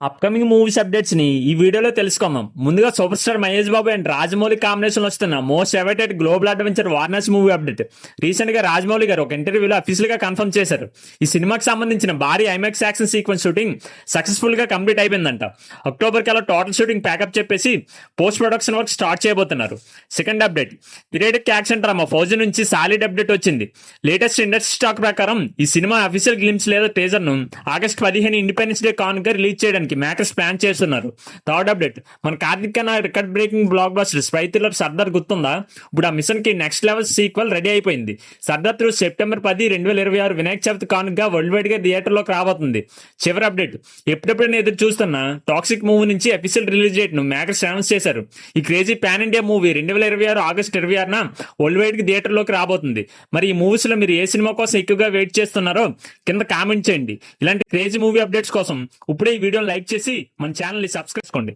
Upcoming movies updates ని ఈ వీడియోలో తెలుసుకుందాం. ముందుగా super star Mahesh Babu and Rajamouli combination వస్తున్న most awaited global adventure Varanasi movie update. Recent గా రాజమౌళి గారు ఒక ఇంటర్వ్యూలో అఫీషియల్ గా కన్ఫర్మ్ చేశారు. ఈ సినిమాకి సంబంధించిన భారీ IMAX action sequence shooting successful గా కంప్లీట్ అయిపోయిందంట. అక్టోబర్ కల్లా టోటల్ షూటింగ్ ప్యాకప్ చెప్పేసి పోస్ట్ ప్రొడక్షన్ వర్క్ స్టార్ట్ చేయబోతున్నారు. Second update, periodic action drama fauji నుంచి సాలిడ్ అప్డేట్ వచ్చింది. లేటెస్ట్ ఇండస్ట్రీ స్టాక్ ప్రకారం ఈ సినిమా అఫీషియల్ గ్లిమ్స్ లేదా టీజర్ ను ఆగస్ట్ 15 ఇండిపెండెన్స్ డే కానుక రిలీజ్ చేయడానికి మేకర్స్ ప్లాన్ చేస్తున్నారు. థర్డ్ అప్డేట్, మన కార్తిక్ కన్నా record breaking block buster spy thriller Sardar గుర్తుందా? ఇప్పుడు ఆ మిషన్ కి నెక్స్ట్ లెవెల్ సీక్వెల్ రెడీ అయిపోయింది. సర్దార్ త్రూ సెప్టెంబర్ 10, 2026 వినాయక చవితి కానుకగా వరల్డ్ వైడ్ గా థియేటర్ లోకి రాబోతుంది. చివరి అప్డేట్, ఎప్పుడెప్పుడు ఎదురు చూస్తున్న టాక్సిక్ మూవీ నుంచి అఫీషియల్ రిలీజ్ డేట్ ను మేకర్స్ అనౌన్స్ చేశారు. ఈ crazy pan India movie 2026 August 26న వరల్డ్ వైడ్ గా థియేటర్ లోకి రాబోతుంది. మరి ఈ మూవీస్ లో మీరు ఏ సినిమా కోసం ఎక్కువగా వెయిట్ చేస్తున్నారో కింద కామెంట్ చేయండి. ఇలాంటి క్రేజీ మూవీ అప్డేట్స్ కోసం ఇప్పుడే ఈ వీడియోని లైక్ చేసి మన ఛానల్ ని సబ్స్క్రైబ్ చేసుకోండి.